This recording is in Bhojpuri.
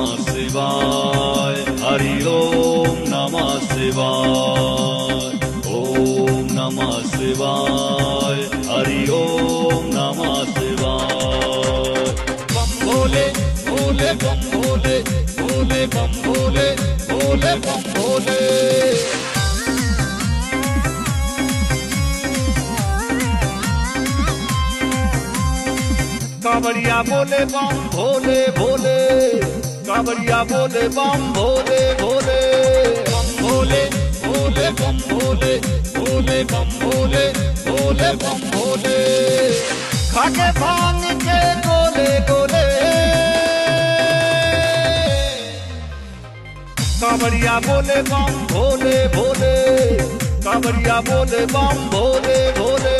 नमः शिवाय हरि ओम नमः शिवाय ओम नमः शिवाय हरि ओम नमः शिवाय बम भोले भोले बम भोले भोले बम भोले भोले बम भोले कांवरिया बोले बम भोले भोले कांवरिया बोले बम भोले भोले बम भोले भोले बम भोले भोले बम भोले भोले बम भोले खाके भांग के गोले गोले कांवरिया बोले बम भोले भोले कांवरिया बोले बम भोले भोले